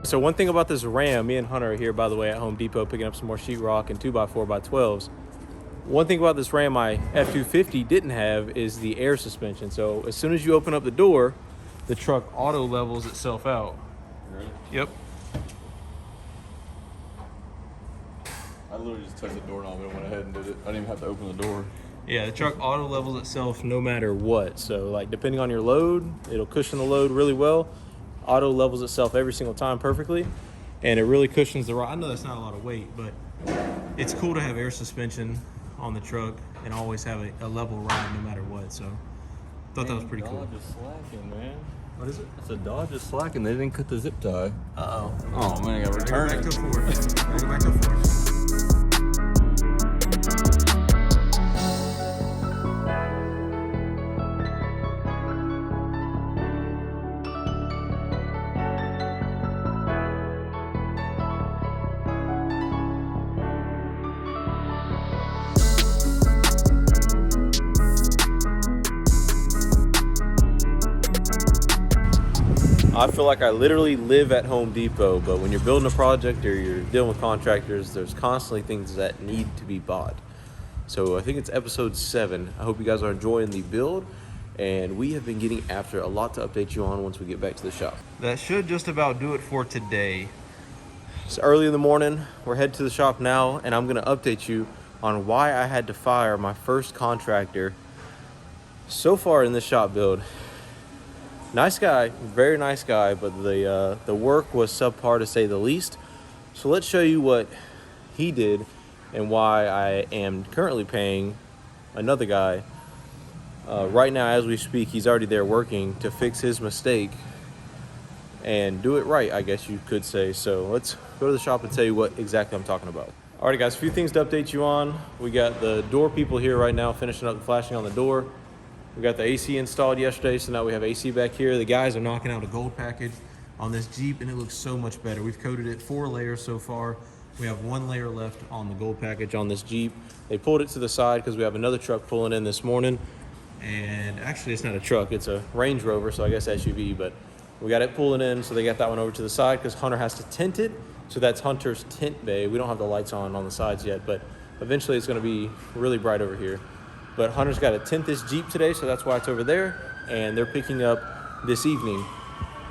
So one thing about this Ram, me and Hunter are here, by the way, at Home Depot picking up some more sheetrock and 2x4x12s. One thing about this Ram my F-250 didn't have is the air suspension. So as soon as you open up the door, the truck auto levels itself out. Really? Yep. I literally just touched the doorknob and went ahead and did it. I didn't even have to open the door. Yeah, the truck auto levels itself no matter what. So like depending on your load, it'll cushion the load really well. Auto levels itself every single time perfectly. And it really cushions the ride. I know that's not a lot of weight, but it's cool to have air suspension on the truck and always have a level ride no matter what. So thought that was pretty cool. Dodge is slacking, man. What is it? It's a Dodge is slacking. They didn't cut the zip tie. Uh-oh. Oh, man, I got to return it. Back to Ford. Go back to Ford. I feel like I literally live at Home Depot, but when you're building a project or you're dealing with contractors, there's constantly things that need to be bought. So I think it's episode 7. I hope you guys are enjoying the build, and we have been getting after a lot to update you on once we get back to the shop. That should just about do it for today. It's early in the morning. We're headed to the shop now, and I'm gonna update you on why I had to fire my first contractor so far in this shop build. Nice guy, very nice guy, but the work was subpar to say the least. So let's show you what he did and why I am currently paying another guy. Right now, as we speak, he's already there working to fix his mistake and do it right, I guess you could say. So let's go to the shop and tell you what exactly I'm talking about. Alrighty guys, a few things to update you on. We got the door people here right now finishing up the flashing on the door. We got the AC installed yesterday, so now we have AC back here. The guys are knocking out a gold package on this Jeep, and it looks so much better. We've coated it 4 layers so far. We have 1 layer left on the gold package on this Jeep. They pulled it to the side because we have another truck pulling in this morning. And actually, it's not a truck, it's a Range Rover, so I guess SUV, but we got it pulling in, so they got that one over to the side because Hunter has to tint it. So that's Hunter's tint bay. We don't have the lights on the sides yet, but eventually it's gonna be really bright over here. But Hunter's got to tint this Jeep today, so that's why it's over there. And they're picking up this evening.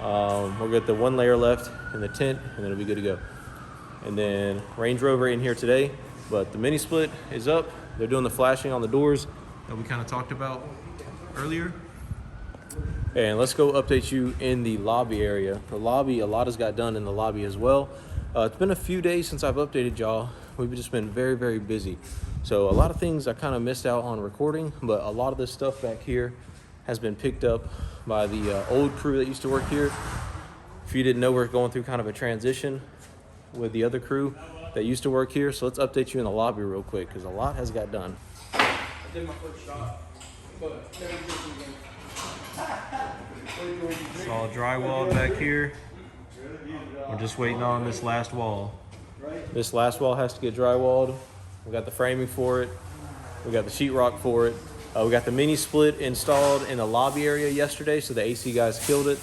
We'll get the 1 layer left in the tint, and then it'll be good to go. And then Range Rover in here today, but the mini split is up. They're doing the flashing on the doors that we kind of talked about earlier. And let's go update you in the lobby area. The lobby, a lot has got done in the lobby as well. It's been a few days since I've updated y'all. We've just been very, very busy. So a lot of things I kind of missed out on recording, but a lot of this stuff back here has been picked up by the old crew that used to work here. If you didn't know, we're going through kind of a transition with the other crew that used to work here. So let's update you in the lobby real quick because a lot has got done. I did my first shot, but It's all drywalled back here. We're just waiting on this last wall. This last wall has to get drywalled. We got the framing for it. We got the sheetrock for it. We got the mini split installed in the lobby area yesterday, so the AC guys killed it.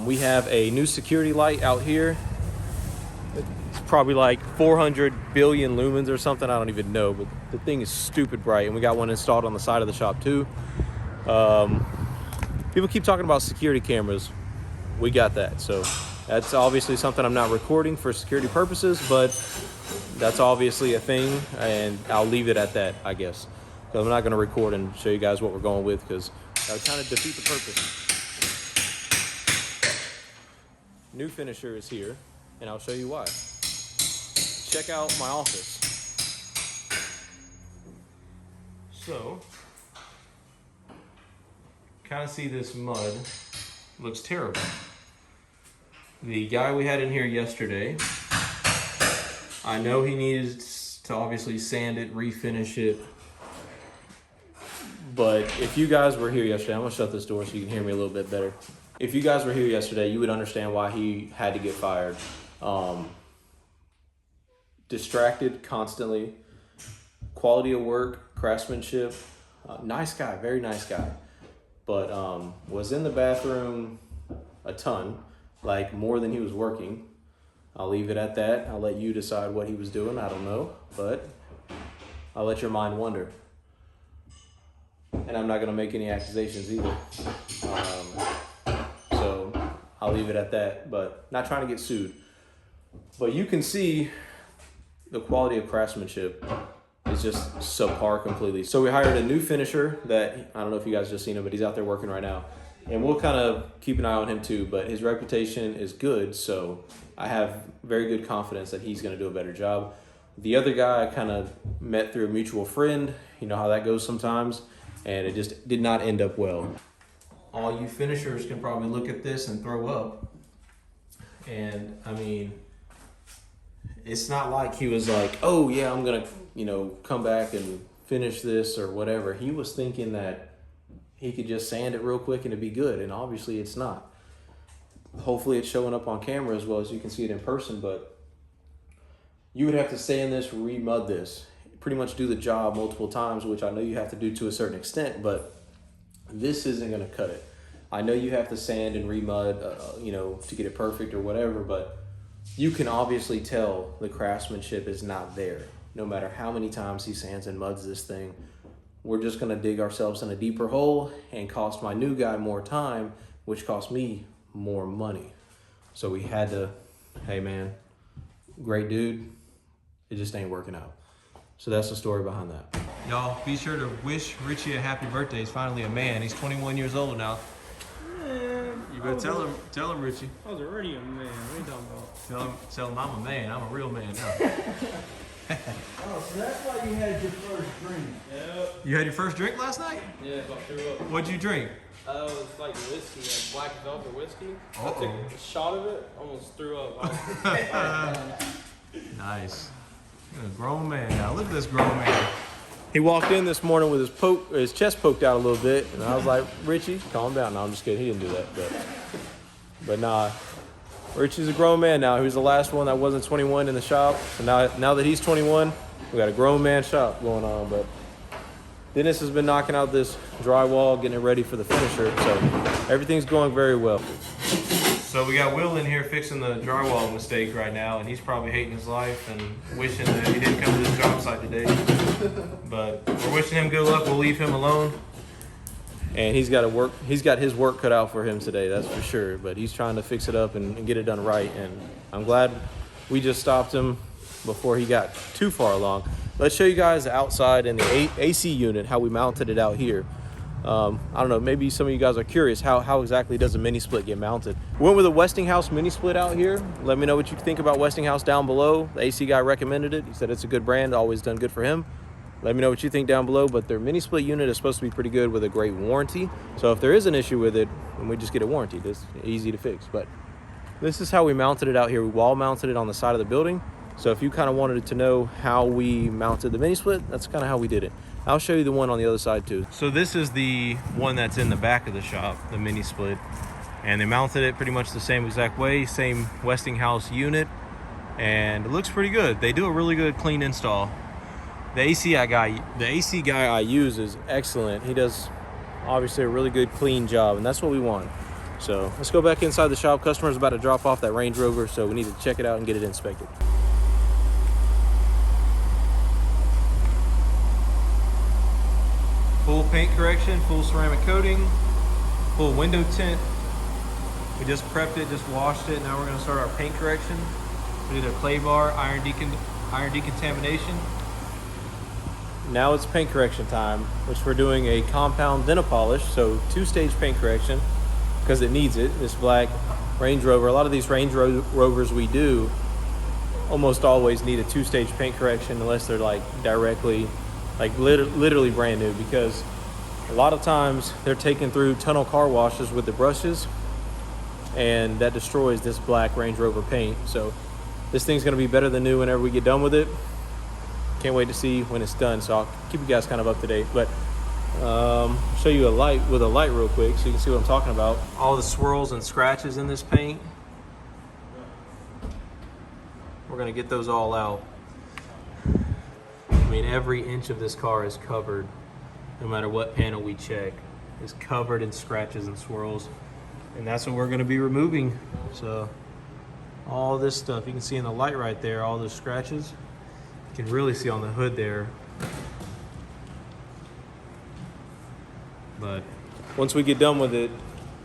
We have a new security light out here. It's probably like 400 billion lumens or something. I don't even know, but the thing is stupid bright. And we got one installed on the side of the shop too. People keep talking about security cameras. We got that. So that's obviously something I'm not recording for security purposes, but that's obviously a thing, and I'll leave it at that, I guess. I'm not going to record and show you guys what we're going with because that would kind of defeat the purpose. New finisher is here, and I'll show you why. Check out my office. So, kind of see this mud. Looks terrible. The guy we had in here yesterday, I know he needed to obviously sand it, refinish it. But if you guys were here yesterday, I'm gonna shut this door so you can hear me a little bit better. If you guys were here yesterday, you would understand why he had to get fired. Distracted constantly, quality of work, craftsmanship, nice guy, very nice guy. But was in the bathroom a ton, like more than he was working. I'll leave it at that. I'll let you decide what he was doing. I don't know, but I'll let your mind wander. And I'm not gonna make any accusations either. So I'll leave it at that, but not trying to get sued. But you can see the quality of craftsmanship is just subpar completely. So we hired a new finisher that, I don't know if you guys just seen him, but he's out there working right now. And we'll kind of keep an eye on him too, but his reputation is good, so I have very good confidence that he's gonna do a better job. The other guy I kind of met through a mutual friend. You know how that goes sometimes, and it just did not end up well. All you finishers can probably look at this and throw up. And I mean, it's not like he was like, oh yeah, I'm gonna, come back and finish this or whatever. He was thinking that he could just sand it real quick and it'd be good, and obviously it's not. Hopefully it's showing up on camera as well as you can see it in person, but you would have to sand this, re-mud this, pretty much do the job multiple times, which I know you have to do to a certain extent, but this isn't gonna cut it. I know you have to sand and re-mud, to get it perfect or whatever, but you can obviously tell the craftsmanship is not there. No matter how many times he sands and muds this thing, we're just gonna dig ourselves in a deeper hole and cost my new guy more time, which cost me more money. So we had to, hey man, great dude, it just ain't working out. So that's the story behind that. Y'all, be sure to wish Richie a happy birthday. He's finally a man. He's 21 years old now. Man, You better tell him, Richie. I was already a man. What are you talking about? Tell him I'm a man. I'm a real man now. Oh, so that's why you had your first drink. Yep. You had your first drink last night? Yeah, I threw up. What'd you drink? It's like whiskey, like black velvet whiskey. Uh-oh. I took a shot of it, almost threw up. Nice. You're a grown man now. Look at this grown man. He walked in this morning with his chest poked out a little bit, and I was like, Richie, calm down. No, I'm just kidding. He didn't do that, but nah. Richie's a grown man now. He was the last one that wasn't 21 in the shop. So now that he's 21, we got a grown man shop going on. But Dennis has been knocking out this drywall, getting it ready for the finisher. So everything's going very well. So we got Will in here fixing the drywall mistake right now, and he's probably hating his life and wishing that he didn't come to this job site today. But we're wishing him good luck. We'll leave him alone. And he's got his work cut out for him today, that's for sure. But he's trying to fix it up and get it done right. And I'm glad we just stopped him before he got too far along. Let's show you guys outside in the AC unit, how we mounted it out here. I don't know, maybe some of you guys are curious, how exactly does a mini split get mounted? We went with a Westinghouse mini split out here. Let me know what you think about Westinghouse down below. The AC guy recommended it. He said it's a good brand, always done good for him. Let me know what you think down below, but their mini split unit is supposed to be pretty good with a great warranty. So if there is an issue with it, then we just get a warranty. It's easy to fix. But this is how we mounted it out here. We wall mounted it on the side of the building. So if you kind of wanted to know how we mounted the mini split, that's kind of how we did it. I'll show you the one on the other side too. So this is the one that's in the back of the shop, the mini split. And they mounted it pretty much the same exact way, same Westinghouse unit. And it looks pretty good. They do a really good clean install. The AC guy I use is excellent. He does obviously a really good clean job, and that's what we want. So let's go back inside the shop. Customer's about to drop off that Range Rover, so we need to check it out and get it inspected. Full paint correction, full ceramic coating, full window tint. We just prepped it, just washed it. Now we're gonna start our paint correction. We did a clay bar, iron decontamination. Now it's paint correction time, which we're doing a compound then a polish, so 2-stage paint correction because it needs it. This black Range Rover, a lot of these Range Rovers we do almost always need a 2-stage paint correction unless they're like directly, like literally brand new, because a lot of times they're taken through tunnel car washes with the brushes, and that destroys this black Range Rover paint. So this thing's gonna be better than new whenever we get done with it. Can't wait to see when it's done, so I'll keep you guys kind of up to date. But show you a light real quick so you can see what I'm talking about. All the swirls and scratches in this paint, we're gonna get those all out. I mean, every inch of this car is covered, no matter what panel we check, is covered in scratches and swirls. And that's what we're gonna be removing So all this stuff, you can see in the light right there, all those scratches. You can really see on the hood there. But once we get done with it,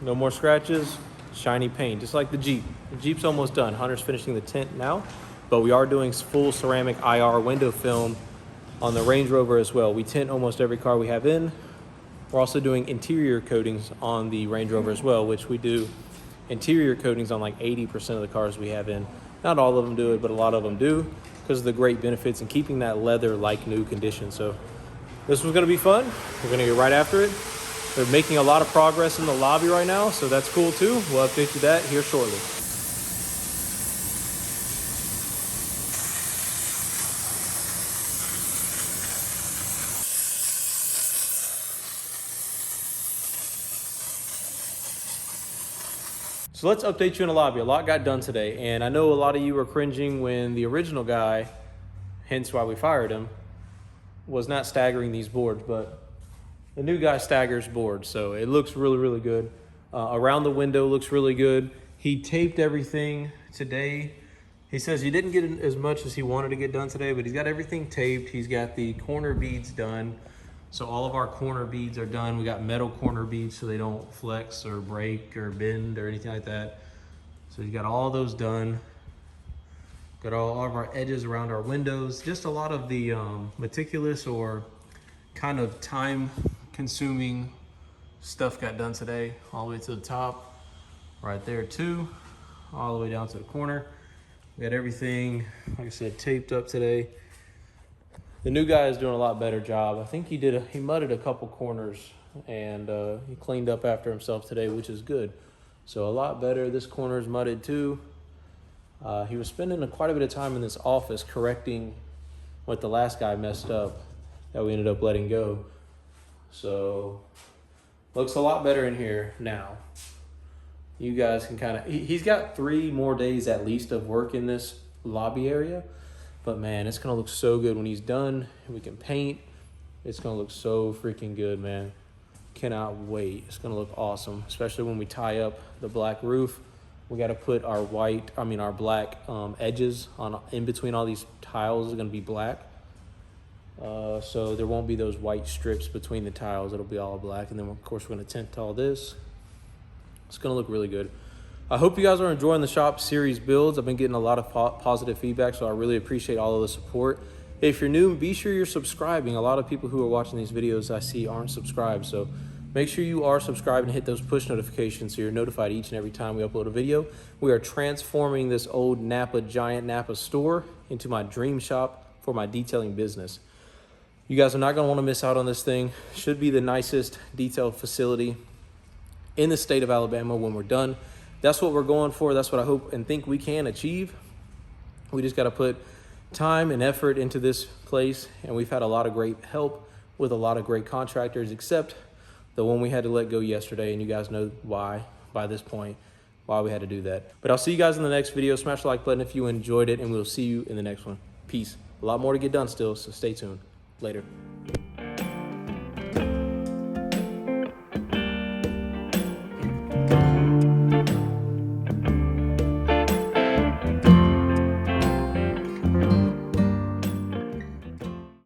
no more scratches, shiny paint, just like the Jeep. The Jeep's almost done. Hunter's finishing the tint now, but we are doing full ceramic IR window film on the Range Rover as well. We tint almost every car we have in. We're also doing interior coatings on the Range Rover as well, which we do interior coatings on like 80% of the cars we have in. Not all of them do it, but a lot of them do because of the great benefits in keeping that leather like new condition. So this was gonna be fun. We're gonna get right after it. They're making a lot of progress in the lobby right now, so that's cool too. We'll update you that here shortly. So let's update you in the lobby. A lot got done today, and I know a lot of you were cringing when the original guy, hence why we fired him, was not staggering these boards, but the new guy staggers boards, so it looks really, really good. Around the window looks really good. He taped everything today. He says he didn't get as much as he wanted to get done today, but he's got everything taped. He's got the corner beads done. So all of our corner beads are done. We got metal corner beads so they don't flex or break or bend or anything like that. So he's got all those done. Got all of our edges around our windows. Just a lot of the meticulous or kind of time consuming stuff got done today, all the way to the top, right there too, all the way down to the corner. We got everything, like I said, taped up today. The new guy is doing a lot better job. I think he mudded a couple corners and he cleaned up after himself today, which is good. So a lot better. This corner is mudded too. He was spending quite a bit of time in this office correcting what the last guy messed up that we ended up letting go. So looks a lot better in here now. You guys can kind of, he's got 3 more days at least of work in this lobby area, but man, it's gonna look so good when he's done. We can paint. It's gonna look so freaking good, man. Cannot wait. It's gonna look awesome, especially when we tie up the black roof. We got to put our our black edges on in between all these tiles. Is gonna be black. So there won't be those white strips between the tiles. It'll be all black. And then of course we're gonna tint all this. It's gonna look really good. I hope you guys are enjoying the shop series builds. I've been getting a lot of positive feedback, so I really appreciate all of the support. If you're new, be sure you're subscribing. A lot of people who are watching these videos I see aren't subscribed, so make sure you are subscribed and hit those push notifications so you're notified each and every time we upload a video. We are transforming this old giant NAPA store into my dream shop for my detailing business. You guys are not gonna wanna miss out on this thing. Should be the nicest detail facility in the state of Alabama when we're done. That's what we're going for. That's what I hope and think we can achieve. We just gotta put time and effort into this place, and we've had a lot of great help with a lot of great contractors, except the one we had to let go yesterday, and you guys know why by this point, why we had to do that. But I'll see you guys in the next video. Smash the like button if you enjoyed it, and we'll see you in the next one. Peace. A lot more to get done still, so stay tuned. Later.